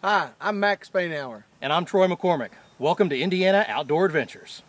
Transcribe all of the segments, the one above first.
Hi, I'm Max Spainhour. And I'm Troy McCormick. Welcome to Indiana Outdoor Adventures.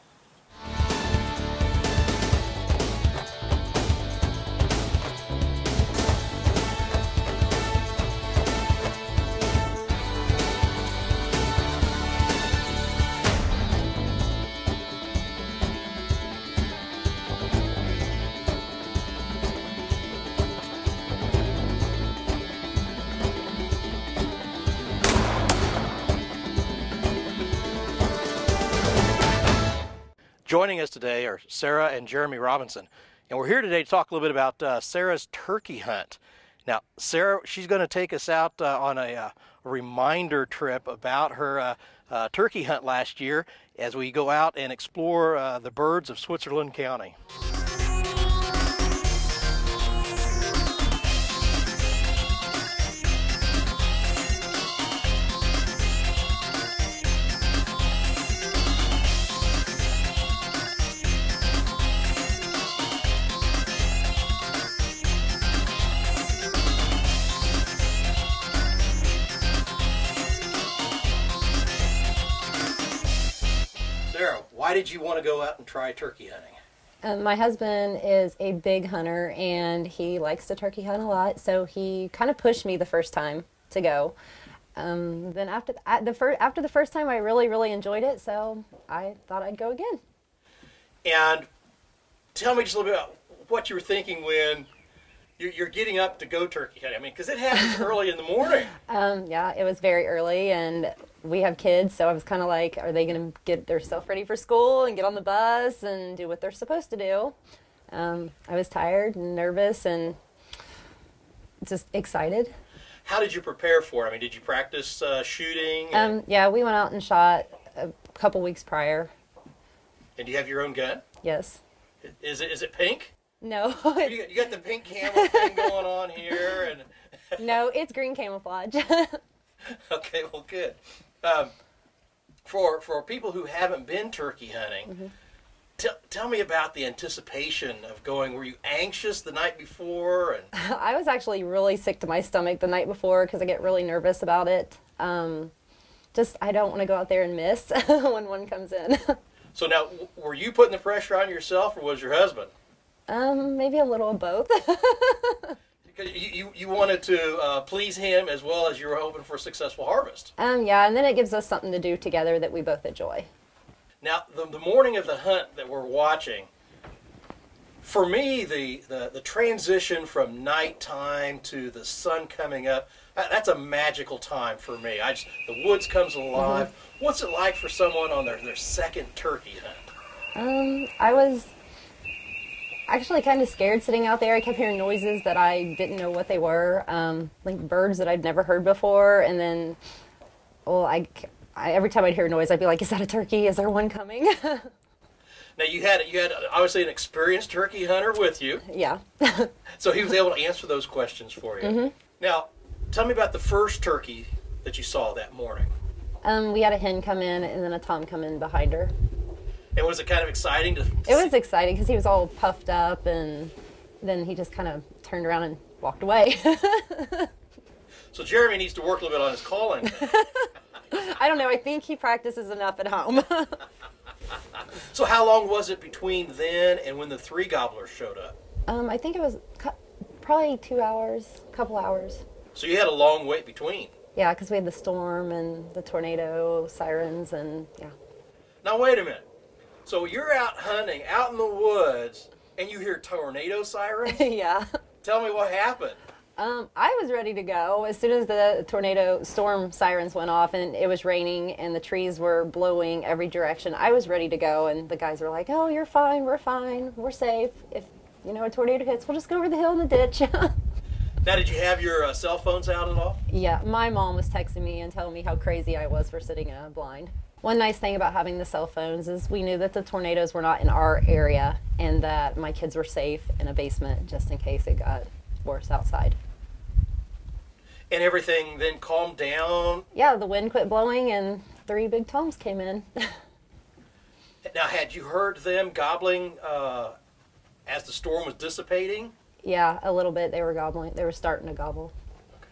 Joining us today are Sarah and Jeremy Robinson, and we're here today to talk a little bit about Sarah's turkey hunt. Now, Sarah, she's going to take us out on a reminder trip about her turkey hunt last year as we go out and explore the birds of Switzerland County. Sarah, why did you want to go out and try turkey hunting? My husband is a big hunter and he likes to turkey hunt a lot, so he kind of pushed me the first time to go. Then after the first time, I really enjoyed it, so I thought I'd go again. And tell me just a little bit about what you were thinking when you're getting up to go turkey hunting. I mean, because it happens early in the morning. Yeah, it was very early, and we have kids, so I was kind of like, are they going to get themselves ready for school and get on the bus and do what they're supposed to do? I was tired and nervous and just excited. How did you prepare for it? I mean, did you practice shooting? Yeah, we went out and shot a couple weeks prior. And do you have your own gun? Yes. Is it pink? No. You got the pink camera thing going on here, and No, it's green camouflage. okay, well, good. For people who haven't been turkey hunting, tell me about the anticipation of going. Were you anxious the night before? And I was actually really sick to my stomach the night before because I get really nervous about it. I don't want to go out there and miss when one comes in. So now, were you putting the pressure on yourself, or was your husband? Maybe a little of both. Because you wanted to please him as well as you were hoping for a successful harvest. Yeah, and then it gives us something to do together that we both enjoy. Now, the morning of the hunt that we're watching, for me, the transition from nighttime to the sun coming up, that's a magical time for me. The woods comes alive. What's it like for someone on their second turkey hunt? I was actually kind of scared sitting out there. I kept hearing noises that I didn't know what they were, like birds that I'd never heard before, and then, well, every time I'd hear a noise, I'd be like, is that a turkey? Is there one coming? Now, you had obviously an experienced turkey hunter with you. Yeah. So he was able to answer those questions for you. Now, tell me about the first turkey that you saw that morning. We had a hen come in and then a tom come in behind her. And was it kind of exciting to It was exciting because he was all puffed up, and then he just kind of turned around and walked away. So Jeremy needs to work a little bit on his calling. I don't know. I think he practices enough at home. So how long was it between then and when the three gobblers showed up? I think it was probably 2 hours, a couple hours. So you had a long wait between. Yeah, because we had the storm and the tornado sirens, and yeah. Now wait a minute. So you're out hunting, out in the woods, and you hear tornado sirens? Yeah. Tell me what happened. I was ready to go as soon as the tornado storm sirens went off and it was raining and the trees were blowing every direction. I was ready to go, and the guys were like, oh, you're fine, we're safe. If, a tornado hits, we'll just go over the hill in the ditch. Now, did you have your cell phones out at all? Yeah, my mom was texting me and telling me how crazy I was for sitting blind. One nice thing about having the cell phones is we knew that the tornadoes were not in our area and that my kids were safe in a basement just in case it got worse outside. And everything then calmed down? Yeah, the wind quit blowing and 3 big toms came in. Now, had you heard them gobbling as the storm was dissipating? Yeah, a little bit. They were gobbling. They were starting to gobble. Okay.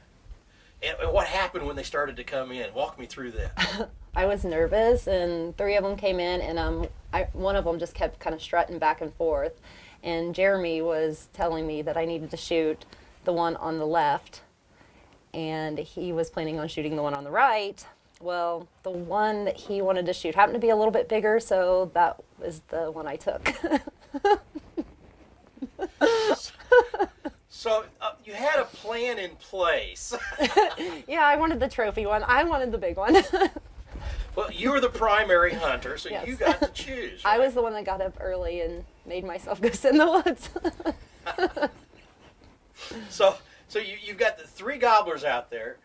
And what happened when they started to come in? Walk me through that. I was nervous, and 3 of them came in, and one of them just kept kind of strutting back and forth. And Jeremy was telling me that I needed to shoot the one on the left, and he was planning on shooting the one on the right. Well, the one that he wanted to shoot happened to be a little bit bigger, so that was the one I took. So you had a plan in place. Yeah, I wanted the trophy one. I wanted the big one. Well, you were the primary hunter, so Yes. you got to choose. I Right? was the one that got up early and made myself go sit in the woods. So you've got the 3 gobblers out there.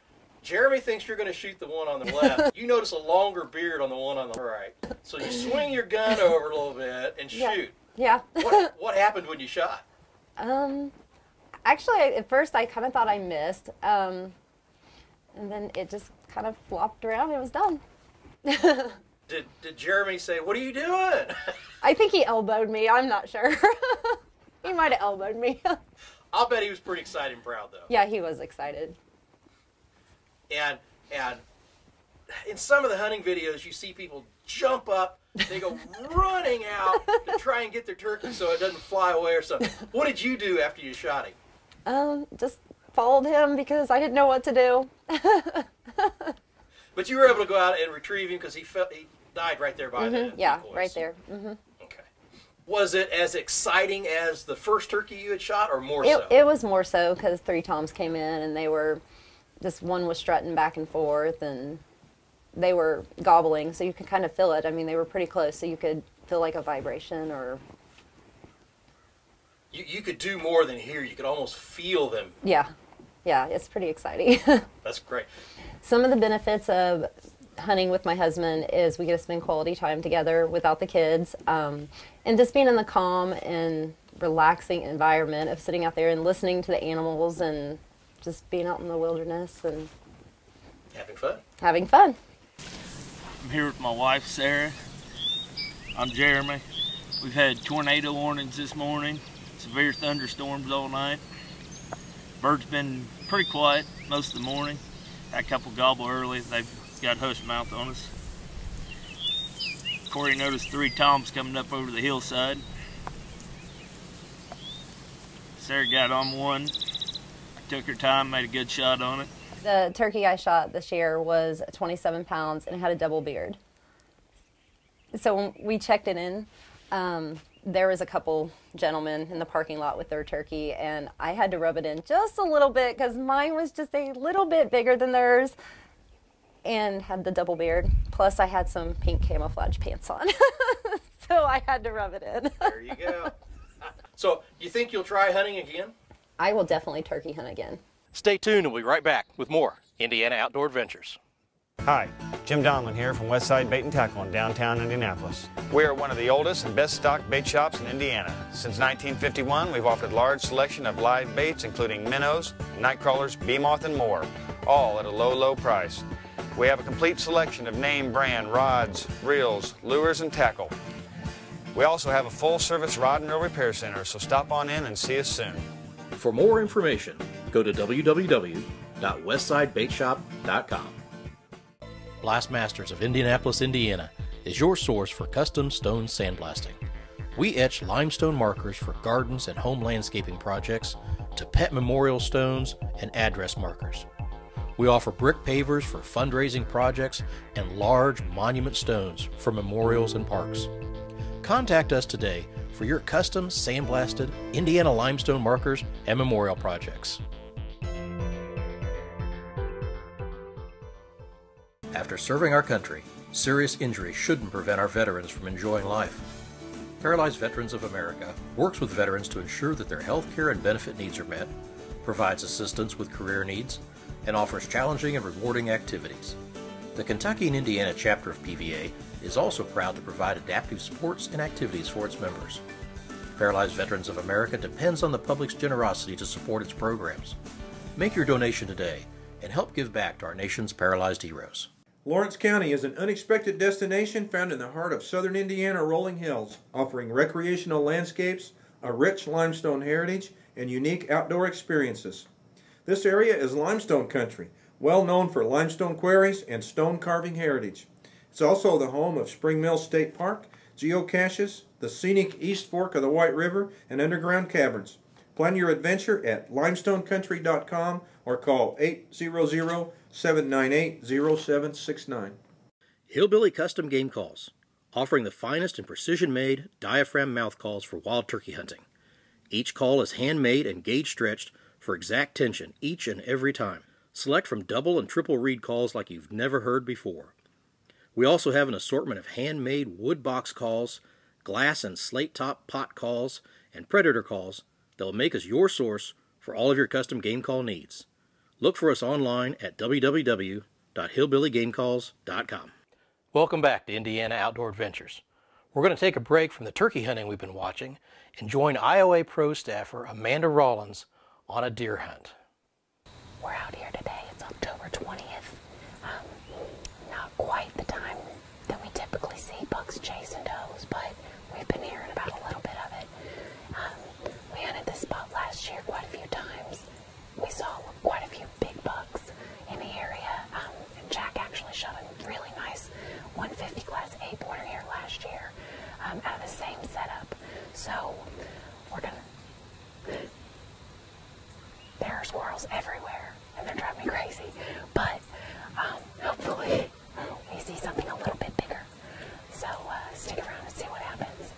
Jeremy thinks you're going to shoot the one on the left. You notice a longer beard on the one on the right. So you swing your gun over a little bit and Yeah. shoot. Yeah. What happened when you shot? Actually, at first I kind of thought I missed, and then it just kind of flopped around and it was done. Did Jeremy say, "What are you doing?" I think he elbowed me. I'm not sure. He might have elbowed me. I'll bet he was pretty excited and proud, though. Yeah, he was excited. And in some of the hunting videos, you see people jump up. They go running out to try and get their turkey so it doesn't fly away or something. What did you do after you shot him? Just followed him because I didn't know what to do. But you were able to go out and retrieve him because he died right there by the Yeah, decoys. right there. Okay. Was it as exciting as the first turkey you had shot, or more so? It was more so because 3 toms came in and they were just, one was strutting back and forth and they were gobbling, so you could kind of feel it. I mean, they were pretty close, so you could feel like a vibration or... You could do more than hear. You could almost feel them. Yeah, it's pretty exciting. That's great. Some of the benefits of hunting with my husband is we get to spend quality time together without the kids, and just being in the calm and relaxing environment of sitting out there and listening to the animals and just being out in the wilderness and Having fun. having fun. I'm here with my wife, Sarah. I'm Jeremy. We've had tornado warnings this morning, severe thunderstorms all night. Birds been pretty quiet most of the morning. Had a couple gobble early. They've got hush mouth on us. Corey noticed 3 toms coming up over the hillside. Sarah got on one, took her time, made a good shot on it. The turkey I shot this year was 27 pounds and it had a double beard. So when we checked it in, there was a couple gentlemen in the parking lot with their turkey, and I had to rub it in just a little bit because mine was just a little bit bigger than theirs and had the double beard. Plus I had some pink camouflage pants on. So I had to rub it in. There you go. So, you think you'll try hunting again? I will definitely turkey hunt again. Stay tuned and we'll be right back with more Indiana Outdoor Adventures. Hi, Jim Donlin here from Westside Bait and Tackle in downtown Indianapolis. We are one of the oldest and best stocked bait shops in Indiana. Since 1951, we've offered a large selection of live baits, including minnows, night crawlers, bee moth, and more, all at a low, low price. We have a complete selection of name brand rods, reels, lures, and tackle. We also have a full-service rod and reel repair center, so stop on in and see us soon. For more information, go to www.westsidebaitshop.com. Blastmasters of Indianapolis, Indiana is your source for custom stone sandblasting. We etch limestone markers for gardens and home landscaping projects to pet memorial stones and address markers. We offer brick pavers for fundraising projects and large monument stones for memorials and parks. Contact us today for your custom sandblasted Indiana limestone markers and memorial projects. After serving our country, serious injury shouldn't prevent our veterans from enjoying life. Paralyzed Veterans of America works with veterans to ensure that their health care and benefit needs are met, provides assistance with career needs, and offers challenging and rewarding activities. The Kentucky and Indiana chapter of PVA is also proud to provide adaptive sports and activities for its members. Paralyzed Veterans of America depends on the public's generosity to support its programs. Make your donation today and help give back to our nation's paralyzed heroes. Lawrence County is an unexpected destination found in the heart of southern Indiana rolling hills, offering recreational landscapes, a rich limestone heritage, and unique outdoor experiences. This area is limestone country, well known for limestone quarries and stone carving heritage. It's also the home of Spring Mill State Park, geocaches, the scenic East Fork of the White River, and underground caverns. Plan your adventure at limestonecountry.com or call 800-798-0769. Hillbilly Custom Game Calls, offering the finest and precision-made diaphragm mouth calls for wild turkey hunting. Each call is handmade and gauge stretched for exact tension each and every time. Select from double and triple reed calls like you've never heard before. We also have an assortment of handmade wood box calls, glass and slate top pot calls, and predator calls that will make us your source for all of your custom game call needs. Look for us online at www.hillbillygamecalls.com. Welcome back to Indiana Outdoor Adventures. We're going to take a break from the turkey hunting we've been watching and join IOA Pro staffer Amanda Rollins on a deer hunt. We're out here today. It's October 20th. Not quite the time that we typically see bucks chasing does, but we've been hearing about a little bit of it. We hunted this spot last year quite a few times. We saw quite a few big bucks in the area, and Jack actually shot a really nice 150 Class A pointer here last year out of the same setup. So we're gonna... There are squirrels everywhere, and they're driving me crazy. But hopefully we see something a little bit bigger. So stick around and see what happens.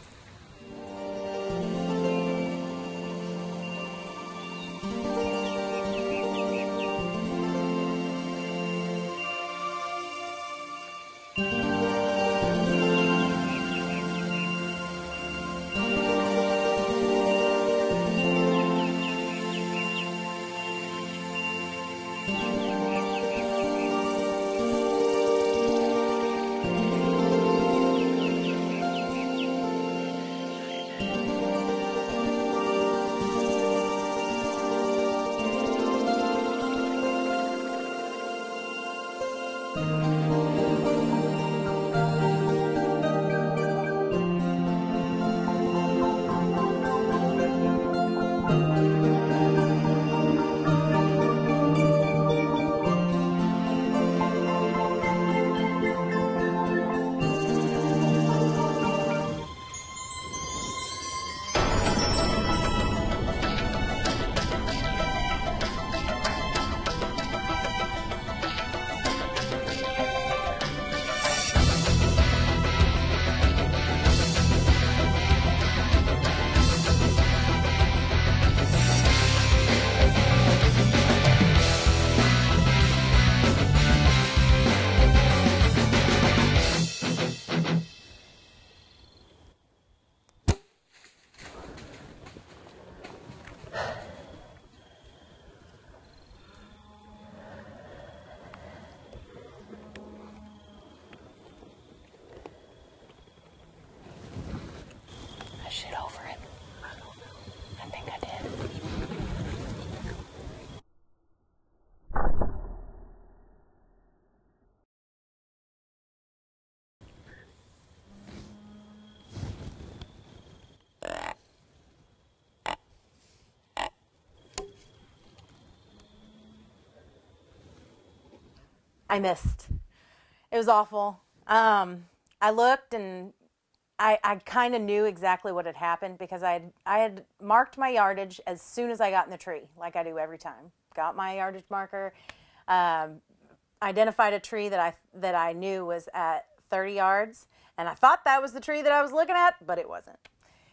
Shit over it. I don't know. I think I did. I missed. It was awful. I looked and I kind of knew exactly what had happened because I had marked my yardage as soon as I got in the tree, like I do every time. Got my yardage marker, identified a tree that I knew was at 30 yards, and I thought that was the tree that I was looking at, but it wasn't.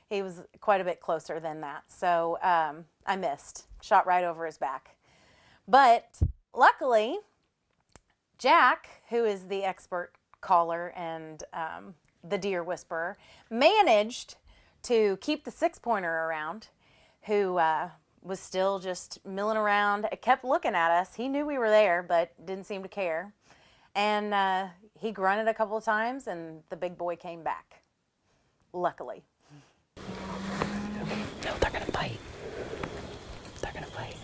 He was quite a bit closer than that, so I missed. Shot right over his back. But luckily, Jack, who is the expert caller and the deer whisperer, managed to keep the 6-pointer around, who was still just milling around. It kept looking at us. He knew we were there, but didn't seem to care. And he grunted a couple of times, and the big boy came back, luckily. No, they're gonna fight. They're gonna fight.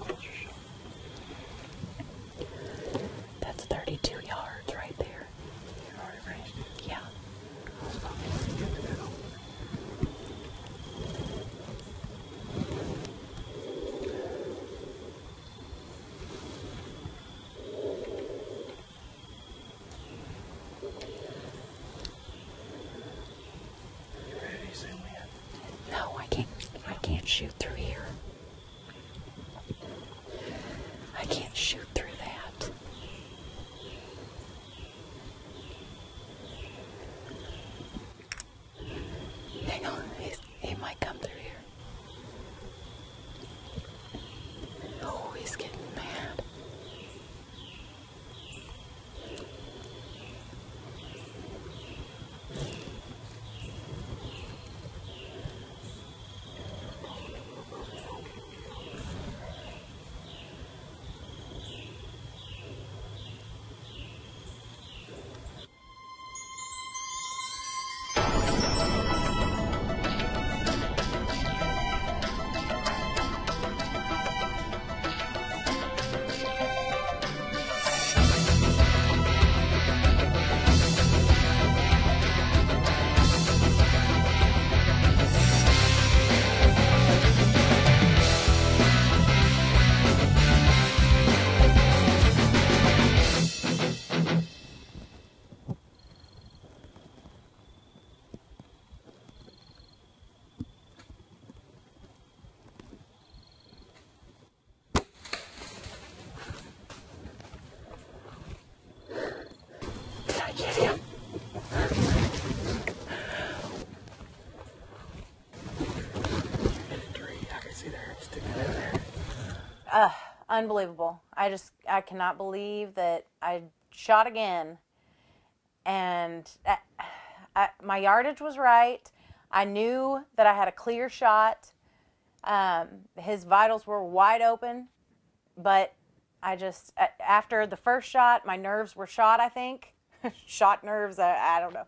Closer shot. unbelievable. I cannot believe that I shot again, and my yardage was right. I knew that I had a clear shot. His vitals were wide open, but after the first shot, my nerves were shot, I think. Shot nerves, I don't know.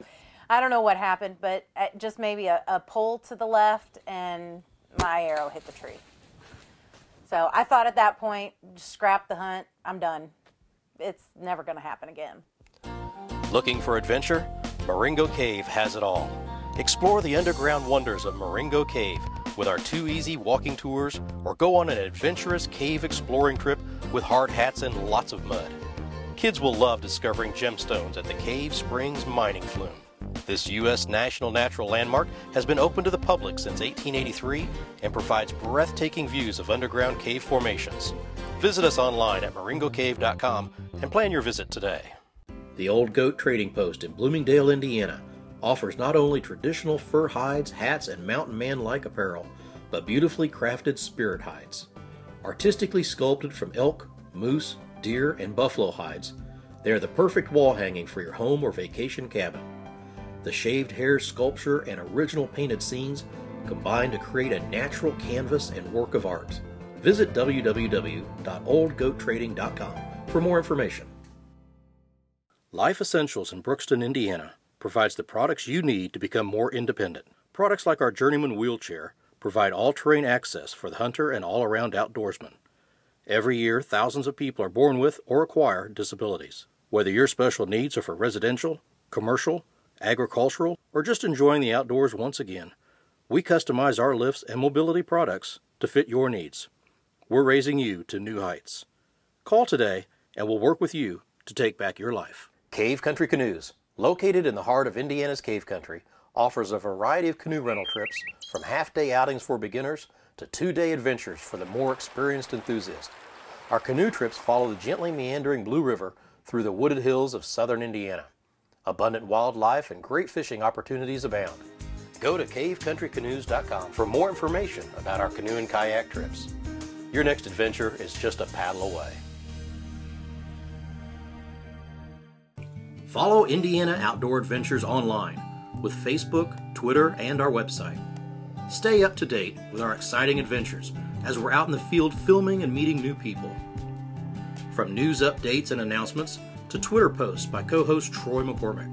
I don't know what happened, but just maybe a pull to the left, and my arrow hit the tree. So I thought at that point, scrap the hunt, I'm done. It's never going to happen again. Looking for adventure? Marengo Cave has it all. Explore the underground wonders of Marengo Cave with our 2 easy walking tours, or go on an adventurous cave exploring trip with hard hats and lots of mud. Kids will love discovering gemstones at the Cave Springs Mining Flume. This U.S. National Natural Landmark has been open to the public since 1883 and provides breathtaking views of underground cave formations. Visit us online at marengocave.com and plan your visit today. The Old Goat Trading Post in Bloomingdale, Indiana offers not only traditional fur hides, hats, and mountain man-like apparel, but beautifully crafted spirit hides. Artistically sculpted from elk, moose, deer, and buffalo hides, they are the perfect wall hanging for your home or vacation cabin. The shaved hair sculpture and original painted scenes combine to create a natural canvas and work of art. Visit www.oldgoattrading.com for more information. Life Essentials in Brookston, Indiana provides the products you need to become more independent. Products like our Journeyman wheelchair provide all-terrain access for the hunter and all-around outdoorsman. Every year, thousands of people are born with or acquire disabilities. Whether your special needs are for residential, commercial, agricultural, or just enjoying the outdoors once again, we customize our lifts and mobility products to fit your needs. We're raising you to new heights. Call today and we'll work with you to take back your life. Cave Country Canoes, located in the heart of Indiana's Cave Country, offers a variety of canoe rental trips from half-day outings for beginners to 2-day adventures for the more experienced enthusiast. Our canoe trips follow the gently meandering Blue River through the wooded hills of southern Indiana. Abundant wildlife and great fishing opportunities abound. Go to cavecountrycanoes.com for more information about our canoe and kayak trips. Your next adventure is just a paddle away. Follow Indiana Outdoor Adventures online with Facebook, Twitter, and our website. Stay up to date with our exciting adventures as we're out in the field filming and meeting new people. From news updates and announcements to Twitter posts by co-host Troy McCormick.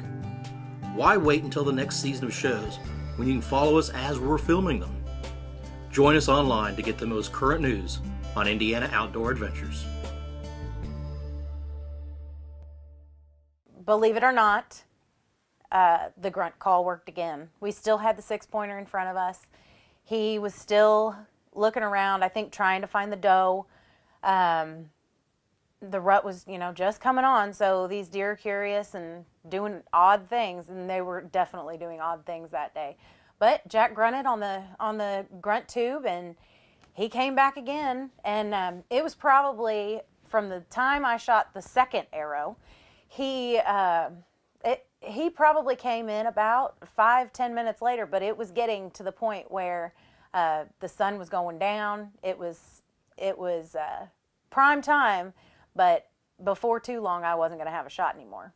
Why wait until the next season of shows when you can follow us as we're filming them? Join us online to get the most current news on Indiana Outdoor Adventures. Believe it or not, the grunt call worked again. We still had the 6-pointer in front of us. He was still looking around, I think trying to find the doe. The rut was, just coming on, so these deer are curious and doing odd things, and they were definitely doing odd things that day. But Jack grunted on the grunt tube, and he came back again, and it was probably from the time I shot the second arrow, he probably came in about 5-10 minutes later, but it was getting to the point where the sun was going down. It was prime time, but before too long, I wasn't going to have a shot anymore.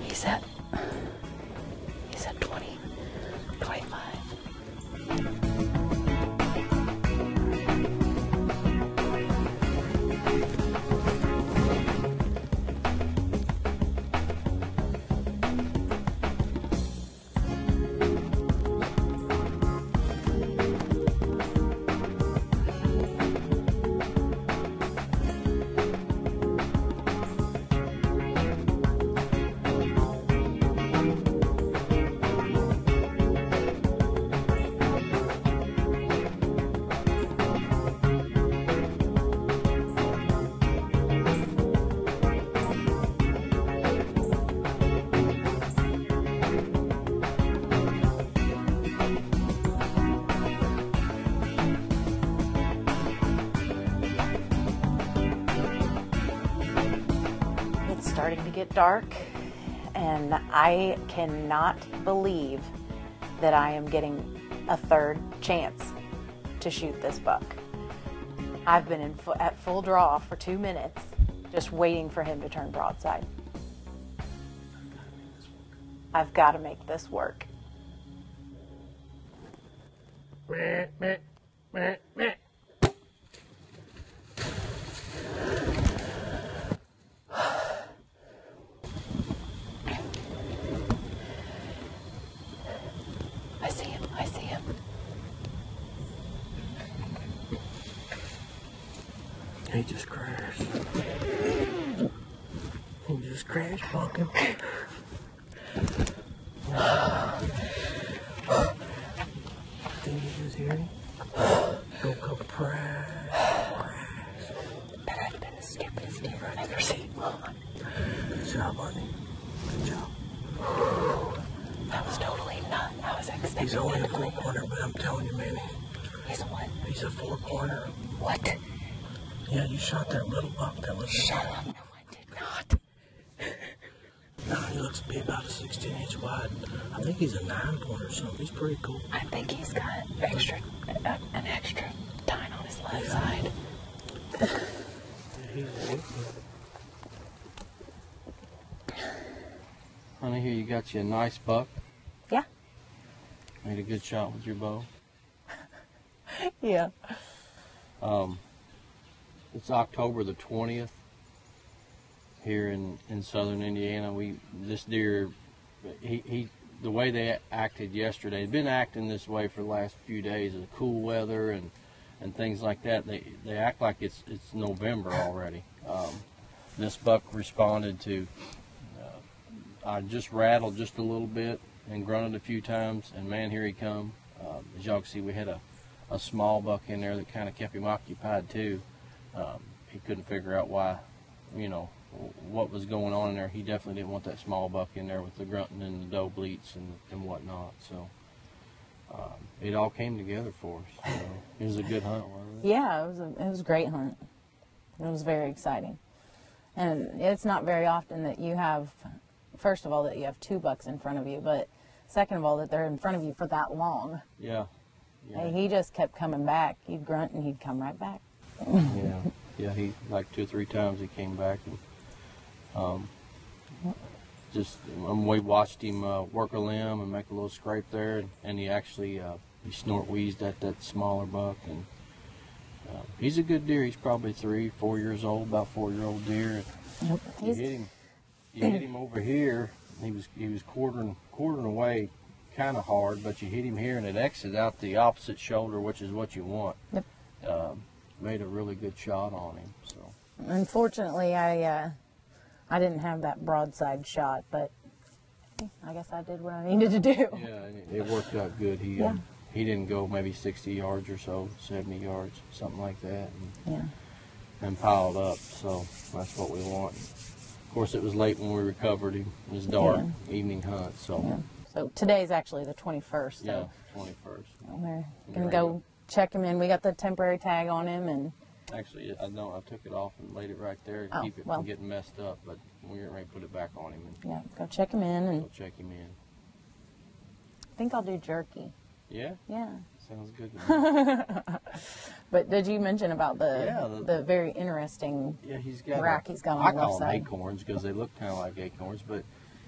He said 20, 25. get dark, and I cannot believe that I am getting a third chance to shoot this buck. I've been at full draw for 2 minutes, just waiting for him to turn broadside. I've got to make this work. I see him. I see him. He just crashed. He just crashed, fucking. Think he was hearing? Go crash. That had been the stupidest deer I've ever seen. Good job, buddy. Good job. That was totally not. I was expecting. He's only a 4-pointer, but I'm telling you, man, He's a what? he's a 4-pointer. What? Yeah, you shot that little buck that was. Shut up. No, I did not. No, he looks to be about a 16-inch wide. I think he's a 9-pointer or something. He's pretty cool. I think he's got an extra tine on his left side. Yeah, he's a Honey, here you got you a nice buck. Yeah. Made a good shot with your bow. Yeah. It's October the 20th here in southern Indiana. This deer, the way they acted yesterday, they've been acting this way for the last few days of the cool weather and things like that. They act like it's November already. This buck responded to, I just rattled just a little bit and grunted a few times, and man, here he come. As y'all can see, we had a small buck in there that kind of kept him occupied too. He couldn't figure out why, what was going on in there. He definitely didn't want that small buck in there with the grunting and the doe bleats and whatnot. So it all came together for us. So it was a good hunt, wasn't it? Yeah, it was a great hunt. It was very exciting. And it's not very often that you have, first of all, that you have 2 bucks in front of you, but second of all, that they're in front of you for that long. Yeah. And he just kept coming back. He'd grunt and he'd come right back. Yeah, he like 2 or 3 times he came back, and we watched him work a limb and make a little scrape there, and he actually he snort wheezed at that smaller buck, and he's a good deer. He's probably 3-4 years old, about 4-year-old deer. Yep. You hit him over here. He was quartering away kind of hard, but you hit him here and it exited out the opposite shoulder, which is what you want. Yep. Made a really good shot on him. So Unfortunately, I didn't have that broadside shot, but I guess I did what I needed to do. yeah, it worked out good. He didn't go maybe 60 yards or so, 70 yards, something like that, and piled up. So that's what we want. Of course, it was late when we recovered him. It was dark, evening hunt. So So today's actually the 21st. So 21st. we're gonna go check him in. We got the temporary tag on him, and Actually, I took it off and laid it right there to keep it from getting messed up, but we're getting ready to put it back on him and go check him in, and go check him in. I think I'll do jerky. Yeah? Yeah. Sounds good to me. But did you mention about the very interesting he's got rack he's got on I the left call them side? acorns because they look kind of like acorns, but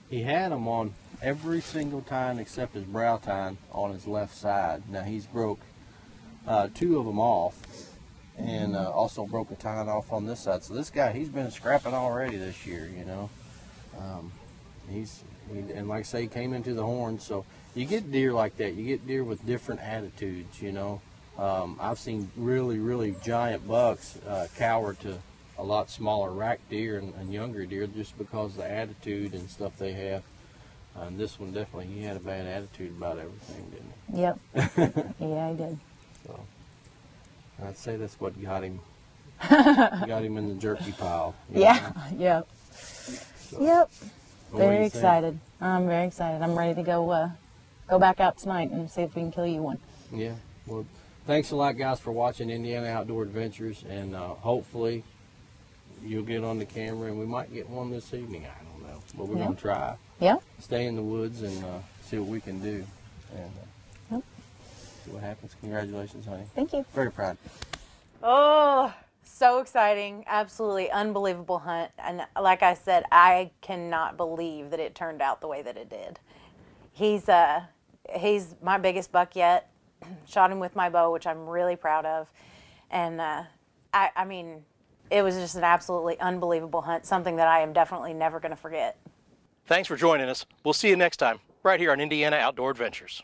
he had them on every single tine except his brow tine on his left side. Now he's broke 2 of them off, and also broke a tine off on this side. So this guy, he's been scrapping already this year, and like I say, he came into the horn. So you get deer like that. You get deer with different attitudes, I've seen really, really giant bucks cower to a lot smaller rack deer and younger deer just because of the attitude and stuff they have. And this one definitely, he had a bad attitude about everything, didn't he? Yep. Yeah, he did. So I'd say that's what got him in the jerky pile. Yeah. Yep. So, Yep. what do you Very think? excited. I'm very excited. I'm ready to go back out tonight and see if we can kill you one. Yeah. Well, thanks a lot, guys, for watching Indiana Outdoor Adventures, and hopefully you'll get on the camera and we might get one this evening. I don't know. but we're going to try. Yeah. Stay in the woods and see what we can do, and see what happens. Congratulations, honey. Thank you. Very proud. Oh, so exciting. Absolutely unbelievable hunt. And like I said, I cannot believe that it turned out the way that it did. He's my biggest buck yet. Shot him with my bow, which I'm really proud of. And I mean, it was just an absolutely unbelievable hunt, something that I am definitely never going to forget. Thanks for joining us. We'll see you next time, right here on Indiana Outdoor Adventures.